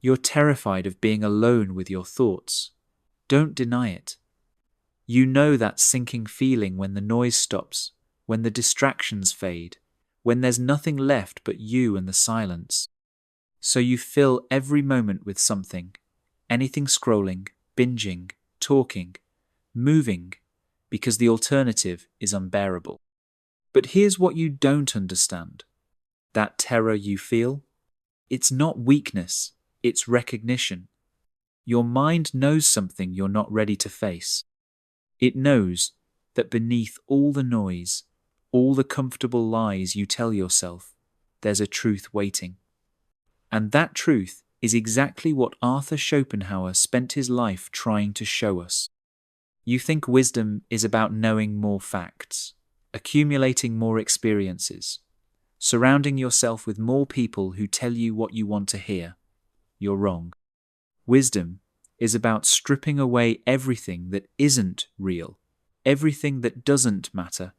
You're terrified of being alone with your thoughts. Don't deny it. You know that sinking feeling when the noise stops, when the distractions fade, when there's nothing left but you and the silence. So you fill every moment with something, anything scrolling, binging, talking, moving, because the alternative is unbearable. But here's what you don't understand. That terror you feel, it's not weakness, it's recognition. Your mind knows something you're not ready to face. It knows that beneath all the noise, all the comfortable lies you tell yourself, there's a truth waiting. And that truth is exactly what Arthur Schopenhauer spent his life trying to show us. You think wisdom is about knowing more facts, accumulating more experiences, surrounding yourself with more people who tell you what you want to hear. You're wrong. Wisdom is about stripping away everything that isn't real, everything that doesn't matter,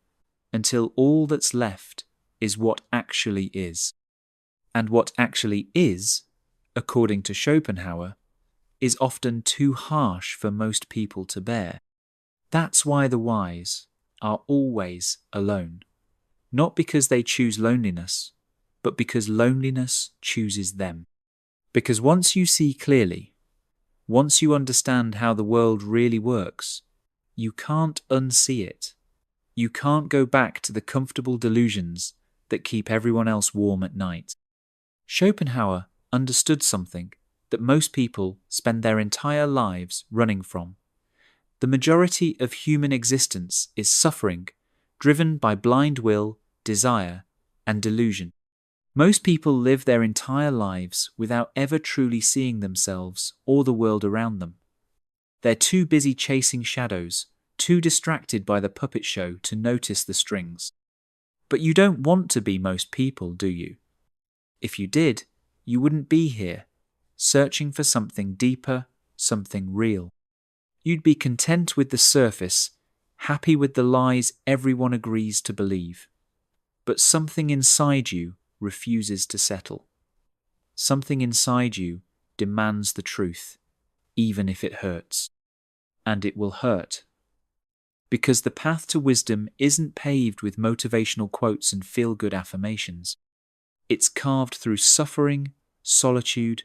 until all that's left is what actually is. And what actually is, according to Schopenhauer, is often too harsh for most people to bear. That's why the wise are always alone. Not because they choose loneliness, but because loneliness chooses them. Because once you see clearly, once you understand how the world really works, you can't unsee it. You can't go back to the comfortable delusions that keep everyone else warm at night. Schopenhauer understood something that most people spend their entire lives running from. The majority of human existence is suffering, driven by blind will, desire, and delusion. Most people live their entire lives without ever truly seeing themselves or the world around them. They're too busy chasing shadows, too distracted by the puppet show to notice the strings. But you don't want to be most people, do you? If you did, you wouldn't be here, searching for something deeper, something real. You'd be content with the surface, happy with the lies everyone agrees to believe. But something inside you refuses to settle. Something inside you demands the truth, even if it hurts. And it will hurt. Because the path to wisdom isn't paved with motivational quotes and feel-good affirmations. It's carved through suffering, solitude,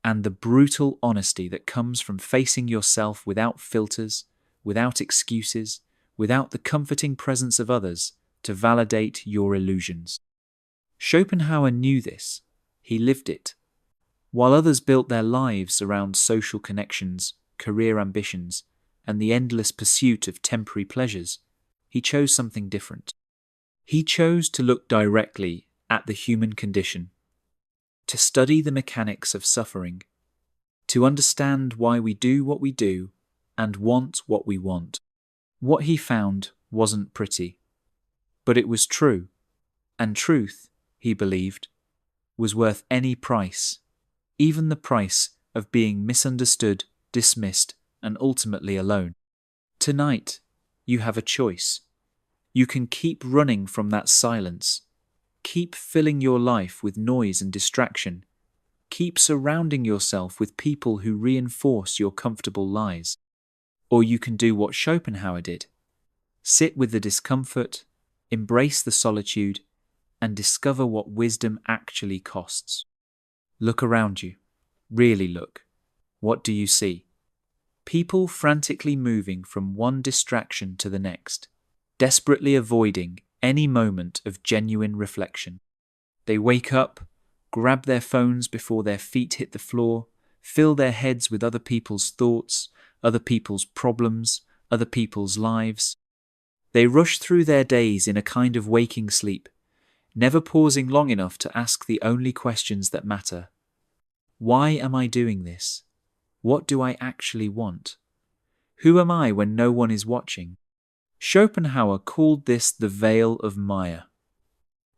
and the brutal honesty that comes from facing yourself without filters, without excuses, without the comforting presence of others to validate your illusions. Schopenhauer knew this. He lived it. While others built their lives around social connections, career ambitions, and the endless pursuit of temporary pleasures, he chose something different. He chose to look directly at the human condition, to study the mechanics of suffering, to understand why we do what we do and want what we want. What he found wasn't pretty, but it was true, and truth, he believed, was worth any price, even the price of being misunderstood, dismissed, and ultimately alone. Tonight, you have a choice. You can keep running from that silence, keep filling your life with noise and distraction, keep surrounding yourself with people who reinforce your comfortable lies. Or you can do what Schopenhauer did. Sit with the discomfort, embrace the solitude, and discover what wisdom actually costs. Look around you. Really look. What do you see? People frantically moving from one distraction to the next, desperately avoiding any moment of genuine reflection. They wake up, grab their phones before their feet hit the floor, fill their heads with other people's thoughts, other people's problems, other people's lives. They rush through their days in a kind of waking sleep, never pausing long enough to ask the only questions that matter. Why am I doing this? What do I actually want? Who am I when no one is watching? Schopenhauer called this the veil of Maya,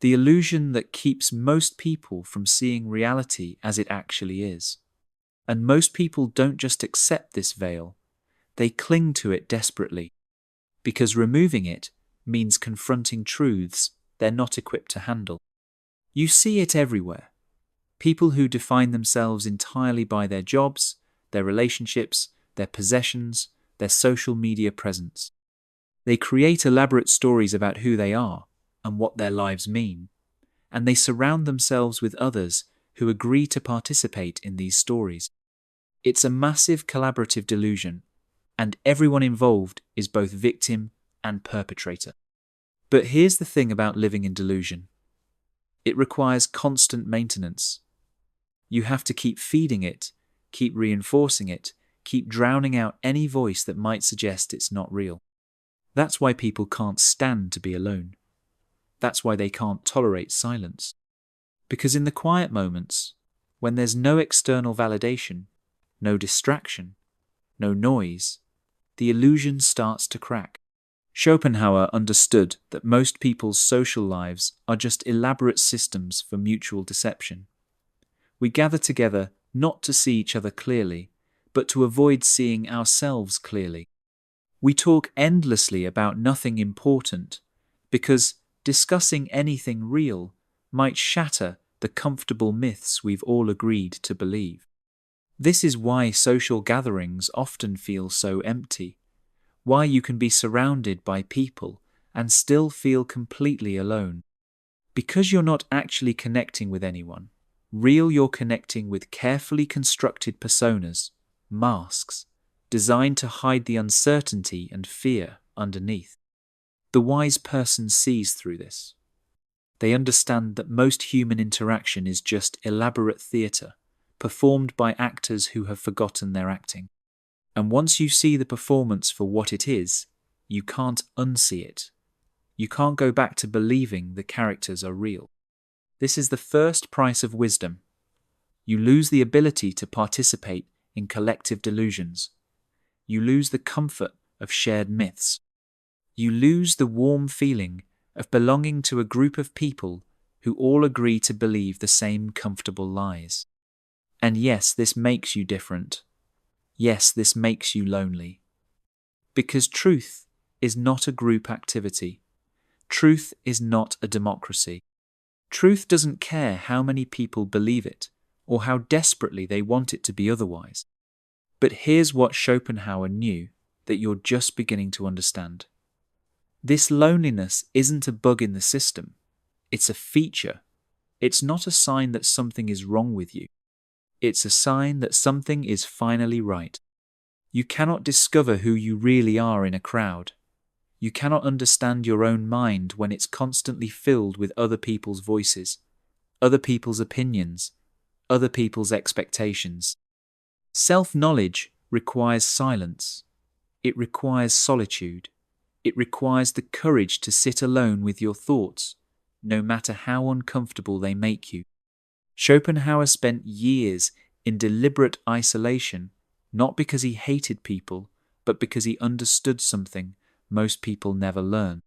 the illusion that keeps most people from seeing reality as it actually is. And most people don't just accept this veil, they cling to it desperately, because removing it means confronting truths they're not equipped to handle. You see it everywhere. People who define themselves entirely by their jobs, their relationships, their possessions, their social media presence. They create elaborate stories about who they are and what their lives mean, and they surround themselves with others who agree to participate in these stories. It's a massive collaborative delusion, and everyone involved is both victim and perpetrator. But here's the thing about living in delusion. It requires constant maintenance. You have to keep feeding it, keep reinforcing it, keep drowning out any voice that might suggest it's not real. That's why people can't stand to be alone. That's why they can't tolerate silence. Because in the quiet moments, when there's no external validation, no distraction, no noise, the illusion starts to crack. Schopenhauer understood that most people's social lives are just elaborate systems for mutual deception. We gather together not to see each other clearly, but to avoid seeing ourselves clearly. We talk endlessly about nothing important, because discussing anything real might shatter the comfortable myths we've all agreed to believe. This is why social gatherings often feel so empty, why you can be surrounded by people and still feel completely alone. Because you're not actually connecting with anyone. You're connecting with carefully constructed personas, masks, designed to hide the uncertainty and fear underneath. The wise person sees through this. They understand that most human interaction is just elaborate theatre, performed by actors who have forgotten their acting. And once you see the performance for what it is, you can't unsee it. You can't go back to believing the characters are real. This is the first price of wisdom. You lose the ability to participate in collective delusions. You lose the comfort of shared myths. You lose the warm feeling of belonging to a group of people who all agree to believe the same comfortable lies. And yes, this makes you different. Yes, this makes you lonely. Because truth is not a group activity. Truth is not a democracy. Truth doesn't care how many people believe it or how desperately they want it to be otherwise. But here's what Schopenhauer knew that you're just beginning to understand. This loneliness isn't a bug in the system. It's a feature. It's not a sign that something is wrong with you. It's a sign that something is finally right. You cannot discover who you really are in a crowd. You cannot understand your own mind when it's constantly filled with other people's voices, other people's opinions, other people's expectations. Self-knowledge requires silence. It requires solitude. It requires the courage to sit alone with your thoughts, no matter how uncomfortable they make you. Schopenhauer spent years in deliberate isolation, not because he hated people, but because he understood something most people never learn.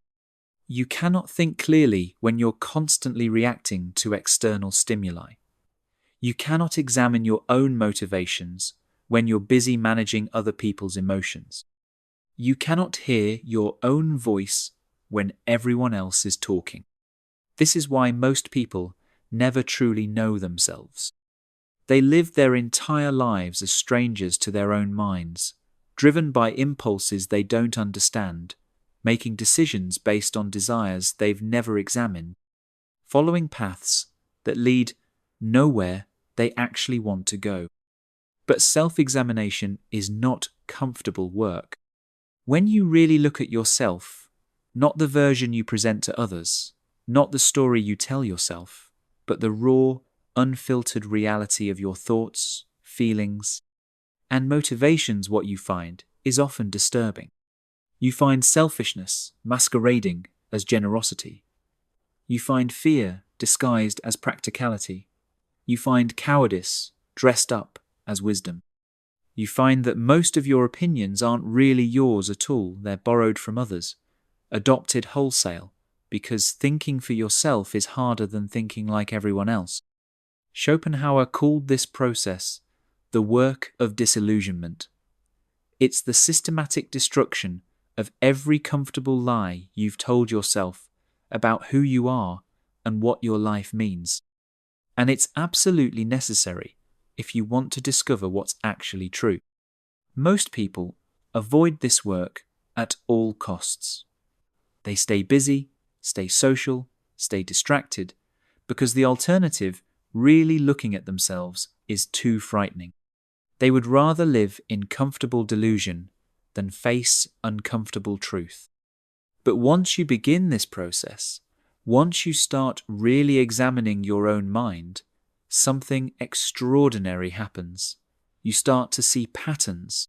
You cannot think clearly when you're constantly reacting to external stimuli. You cannot examine your own motivations when you're busy managing other people's emotions. You cannot hear your own voice when everyone else is talking. This is why most people never truly know themselves. They live their entire lives as strangers to their own minds, driven by impulses they don't understand, making decisions based on desires they've never examined, following paths that lead nowhere they actually want to go. But self-examination is not comfortable work. When you really look at yourself, not the version you present to others, not the story you tell yourself, but the raw, unfiltered reality of your thoughts, feelings, and motivations, what you find is often disturbing. You find selfishness masquerading as generosity. You find fear disguised as practicality. You find cowardice dressed up as wisdom. You find that most of your opinions aren't really yours at all, they're borrowed from others, adopted wholesale, because thinking for yourself is harder than thinking like everyone else. Schopenhauer called this process the work of disillusionment. It's the systematic destruction of every comfortable lie you've told yourself about who you are and what your life means. And it's absolutely necessary if you want to discover what's actually true. Most people avoid this work at all costs. They stay busy, stay social, stay distracted, because the alternative, really looking at themselves, is too frightening. They would rather live in comfortable delusion than face uncomfortable truth. But once you begin this process, once you start really examining your own mind, something extraordinary happens. You start to see patterns.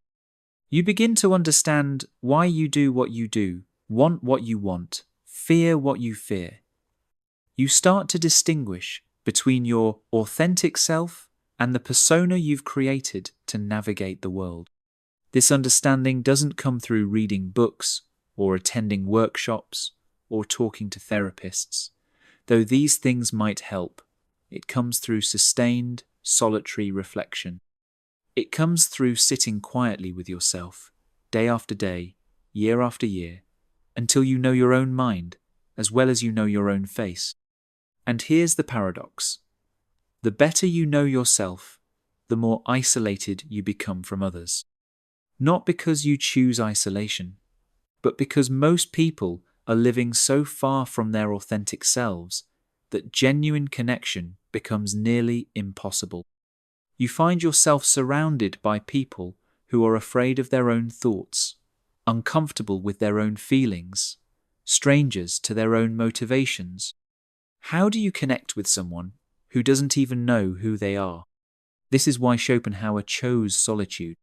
You begin to understand why you do what you do, want what you want, fear what you fear. You start to distinguish between your authentic self and the persona you've created to navigate the world. This understanding doesn't come through reading books or attending workshops or talking to therapists, though these things might help. It comes through sustained, solitary reflection. It comes through sitting quietly with yourself, day after day, year after year, until you know your own mind, as well as you know your own face. And here's the paradox. The better you know yourself, the more isolated you become from others. Not because you choose isolation, but because most people are living so far from their authentic selves that genuine connection becomes nearly impossible. You find yourself surrounded by people who are afraid of their own thoughts, uncomfortable with their own feelings, strangers to their own motivations. How do you connect with someone who doesn't even know who they are? This is why Schopenhauer chose solitude.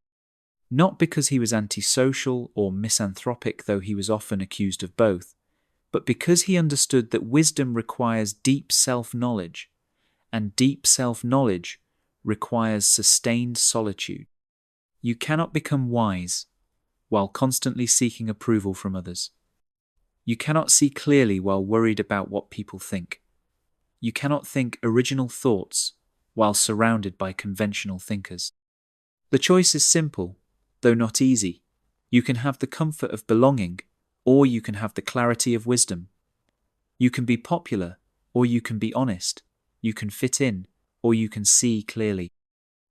Not because he was antisocial or misanthropic, though he was often accused of both, but because he understood that wisdom requires deep self-knowledge, and deep self-knowledge requires sustained solitude. You cannot become wise while constantly seeking approval from others. You cannot see clearly while worried about what people think. You cannot think original thoughts while surrounded by conventional thinkers. The choice is simple, though not easy. You can have the comfort of belonging, or you can have the clarity of wisdom. You can be popular, or you can be honest. You can fit in, or you can see clearly.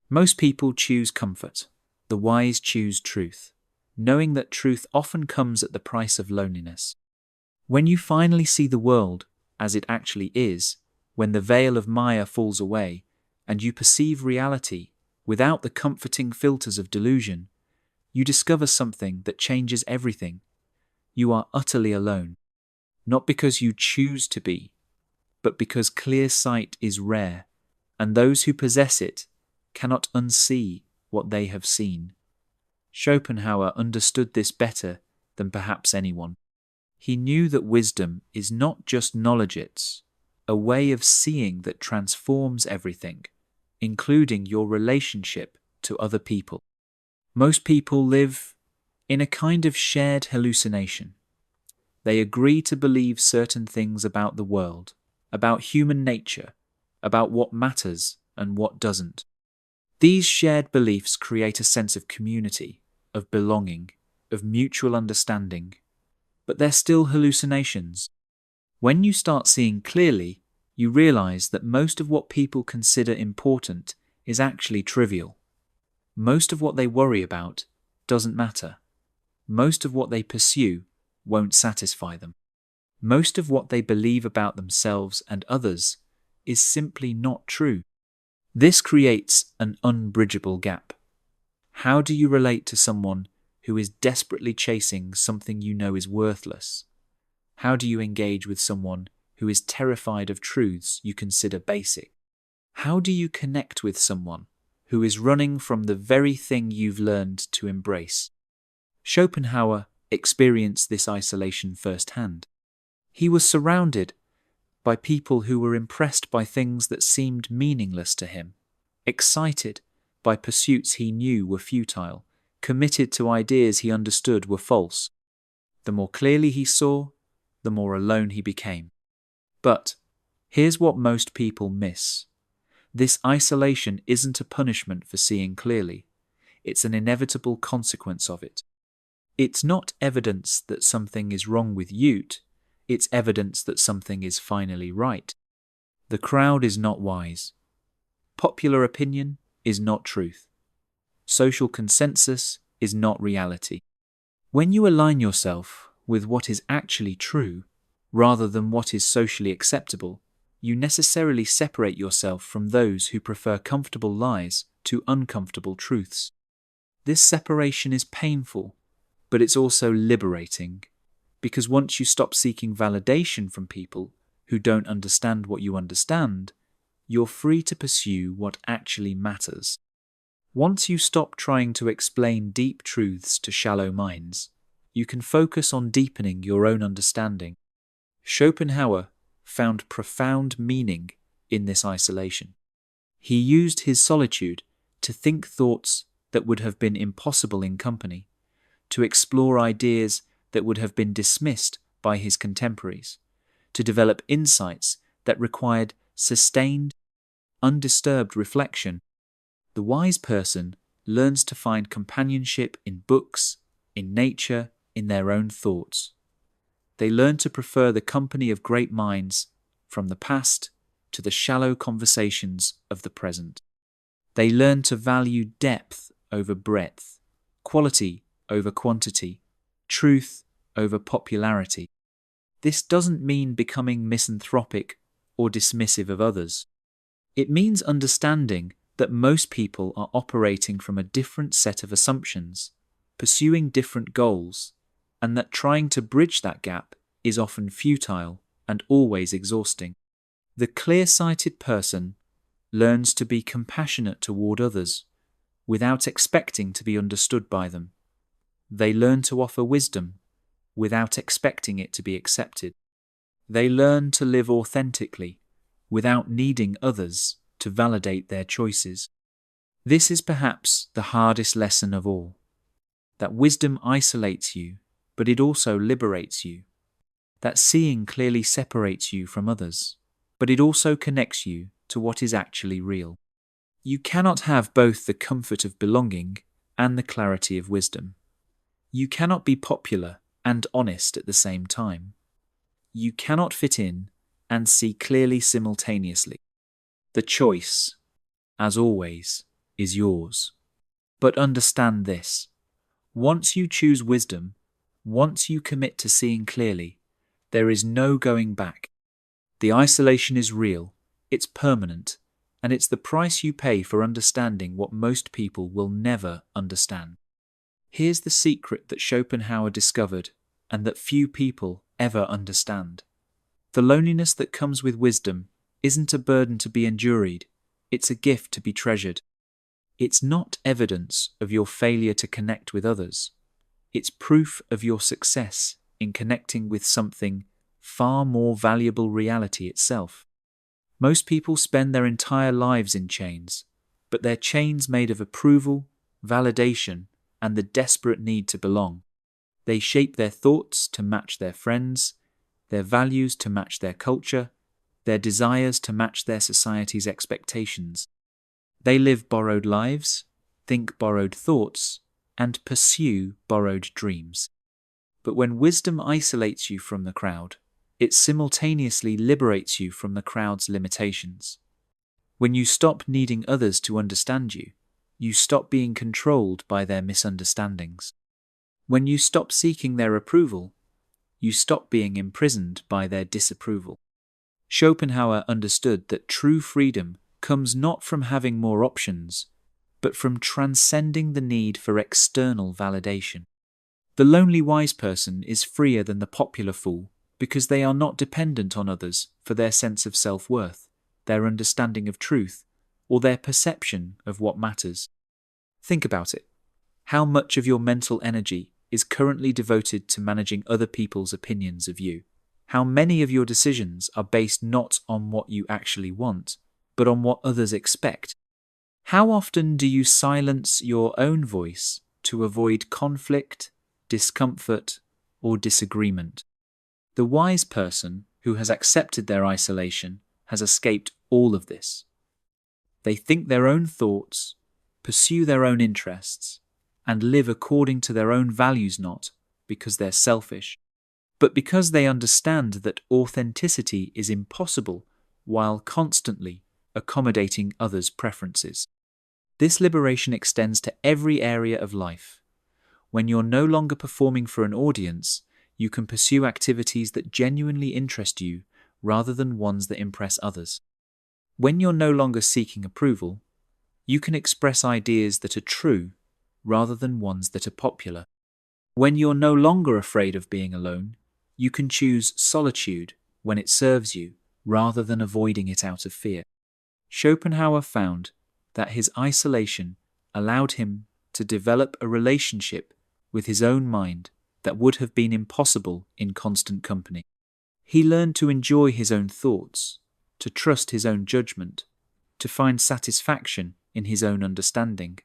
Most people choose comfort. The wise choose truth, knowing that truth often comes at the price of loneliness. When you finally see the world as it actually is, when the veil of Maya falls away, and you perceive reality without the comforting filters of delusion, you discover something that changes everything. You are utterly alone, not because you choose to be, but because clear sight is rare, and those who possess it cannot unsee what they have seen. Schopenhauer understood this better than perhaps anyone. He knew that wisdom is not just knowledge, it's a way of seeing that transforms everything, including your relationship to other people. Most people live in a kind of shared hallucination. They agree to believe certain things about the world, about human nature, about what matters and what doesn't. These shared beliefs create a sense of community, of belonging, of mutual understanding, but they're still hallucinations. When you start seeing clearly, you realize that most of what people consider important is actually trivial. Most of what they worry about doesn't matter. Most of what they pursue won't satisfy them. Most of what they believe about themselves and others is simply not true. This creates an unbridgeable gap. How do you relate to someone who is desperately chasing something you know is worthless? How do you engage with someone who is terrified of truths you consider basic? How do you connect with someone who is running from the very thing you've learned to embrace? Schopenhauer experienced this isolation firsthand. He was surrounded by people who were impressed by things that seemed meaningless to him, excited by pursuits he knew were futile, committed to ideas he understood were false. The more clearly he saw, the more alone he became. But here's what most people miss. This isolation isn't a punishment for seeing clearly. It's an inevitable consequence of it. It's not evidence that something is wrong with you. It's evidence that something is finally right. The crowd is not wise. Popular opinion is not truth. Social consensus is not reality. When you align yourself with what is actually true, rather than what is socially acceptable, you necessarily separate yourself from those who prefer comfortable lies to uncomfortable truths. This separation is painful, but it's also liberating, because once you stop seeking validation from people who don't understand what you understand, you're free to pursue what actually matters. Once you stop trying to explain deep truths to shallow minds, you can focus on deepening your own understanding. Schopenhauer found profound meaning in this isolation. He used his solitude to think thoughts that would have been impossible in company, to explore ideas that would have been dismissed by his contemporaries, to develop insights that required sustained, undisturbed reflection. The wise person learns to find companionship in books, in nature, in their own thoughts. They learn to prefer the company of great minds from the past to the shallow conversations of the present. They learn to value depth over breadth, quality over quantity, truth over popularity. This doesn't mean becoming misanthropic or dismissive of others. It means understanding that most people are operating from a different set of assumptions, pursuing different goals, and that trying to bridge that gap is often futile and always exhausting. The clear-sighted person learns to be compassionate toward others without expecting to be understood by them. They learn to offer wisdom without expecting it to be accepted. They learn to live authentically without needing others to validate their choices. This is perhaps the hardest lesson of all, that wisdom isolates you, but it also liberates you. That seeing clearly separates you from others, but it also connects you to what is actually real. You cannot have both the comfort of belonging and the clarity of wisdom. You cannot be popular and honest at the same time. You cannot fit in and see clearly simultaneously. The choice, as always, is yours. But understand this: once you choose wisdom, once you commit to seeing clearly, there is no going back. The isolation is real, it's permanent, and it's the price you pay for understanding what most people will never understand. Here's the secret that Schopenhauer discovered and that few people ever understand. The loneliness that comes with wisdom isn't a burden to be endured, it's a gift to be treasured. It's not evidence of your failure to connect with others. It's proof of your success in connecting with something far more valuable, reality itself. Most people spend their entire lives in chains, but they're chains made of approval, validation, and the desperate need to belong. They shape their thoughts to match their friends, their values to match their culture, their desires to match their society's expectations. They live borrowed lives, think borrowed thoughts, and pursue borrowed dreams. But when wisdom isolates you from the crowd, it simultaneously liberates you from the crowd's limitations. When you stop needing others to understand you, you stop being controlled by their misunderstandings. When you stop seeking their approval, you stop being imprisoned by their disapproval. Schopenhauer understood that true freedom comes not from having more options, but from transcending the need for external validation. The lonely wise person is freer than the popular fool because they are not dependent on others for their sense of self-worth, their understanding of truth, or their perception of what matters. Think about it. How much of your mental energy is currently devoted to managing other people's opinions of you? How many of your decisions are based not on what you actually want, but on what others expect? How often do you silence your own voice to avoid conflict, discomfort, or disagreement? The wise person who has accepted their isolation has escaped all of this. They think their own thoughts, pursue their own interests, and live according to their own values, not because they're selfish, but because they understand that authenticity is impossible while constantly accommodating others' preferences. This liberation extends to every area of life. When you're no longer performing for an audience, you can pursue activities that genuinely interest you rather than ones that impress others. When you're no longer seeking approval, you can express ideas that are true rather than ones that are popular. When you're no longer afraid of being alone, you can choose solitude when it serves you rather than avoiding it out of fear. Schopenhauer found that his isolation allowed him to develop a relationship with his own mind that would have been impossible in constant company. He learned to enjoy his own thoughts, to trust his own judgment, to find satisfaction in his own understanding.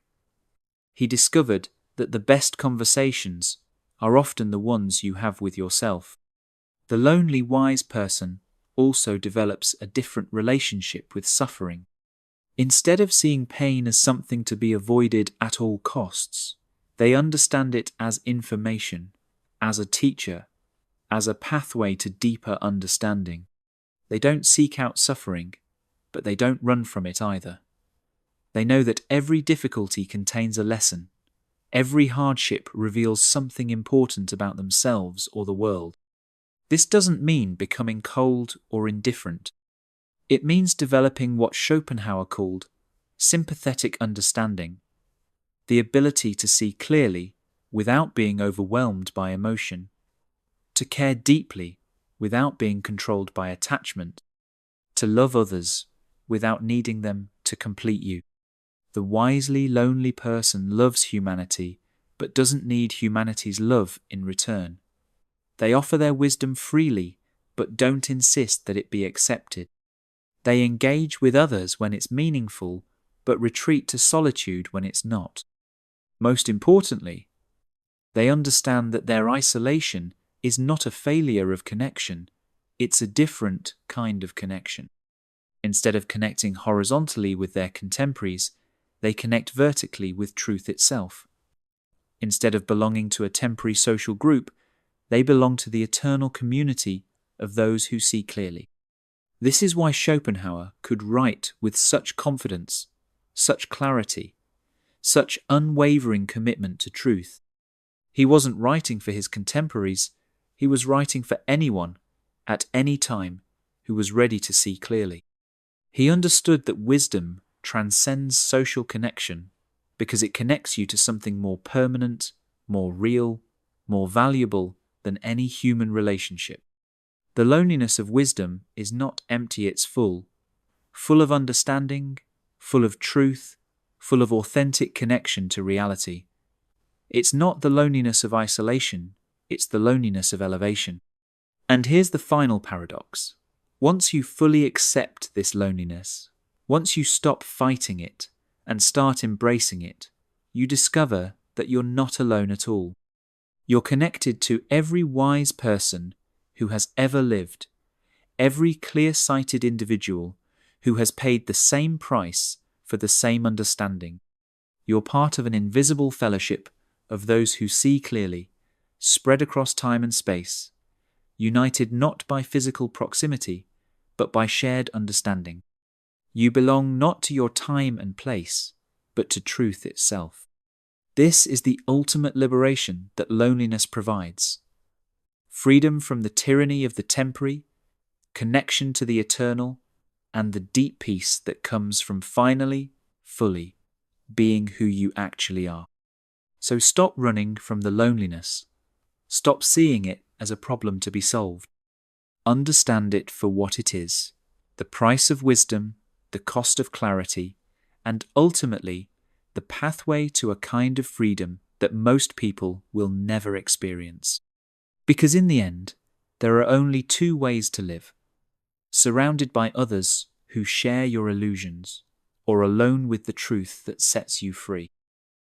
He discovered that the best conversations are often the ones you have with yourself. The lonely wise person also develops a different relationship with suffering. Instead of seeing pain as something to be avoided at all costs, they understand it as information, as a teacher, as a pathway to deeper understanding. They don't seek out suffering, but they don't run from it either. They know that every difficulty contains a lesson. Every hardship reveals something important about themselves or the world. This doesn't mean becoming cold or indifferent. It means developing what Schopenhauer called sympathetic understanding, the ability to see clearly without being overwhelmed by emotion, to care deeply without being controlled by attachment, to love others without needing them to complete you. The wisely lonely person loves humanity but doesn't need humanity's love in return. They offer their wisdom freely but don't insist that it be accepted. They engage with others when it's meaningful but retreat to solitude when it's not. Most importantly, they understand that their isolation is not a failure of connection, it's a different kind of connection. Instead of connecting horizontally with their contemporaries, they connect vertically with truth itself. Instead of belonging to a temporary social group, they belong to the eternal community of those who see clearly. This is why Schopenhauer could write with such confidence, such clarity, such unwavering commitment to truth. He wasn't writing for his contemporaries, he was writing for anyone, at any time, who was ready to see clearly. He understood that wisdom transcends social connection because it connects you to something more permanent, more real, more valuable than any human relationship. The loneliness of wisdom is not empty, it's full of understanding, full of truth, full of authentic connection to reality. It's not the loneliness of isolation, it's the loneliness of elevation. And here's the final paradox. Once you fully accept this loneliness, once you stop fighting it and start embracing it, you discover that you're not alone at all. You're connected to every wise person who has ever lived, every clear-sighted individual who has paid the same price for the same understanding. You're part of an invisible fellowship of those who see clearly, spread across time and space, united not by physical proximity, but by shared understanding. You belong not to your time and place, but to truth itself. This is the ultimate liberation that loneliness provides. Freedom from the tyranny of the temporary, connection to the eternal, and the deep peace that comes from finally, fully, being who you actually are. So stop running from the loneliness. Stop seeing it as a problem to be solved. Understand it for what it is, the price of wisdom, the cost of clarity, and ultimately, the pathway to a kind of freedom that most people will never experience. Because in the end, there are only two ways to live: surrounded by others who share your illusions, or alone with the truth that sets you free.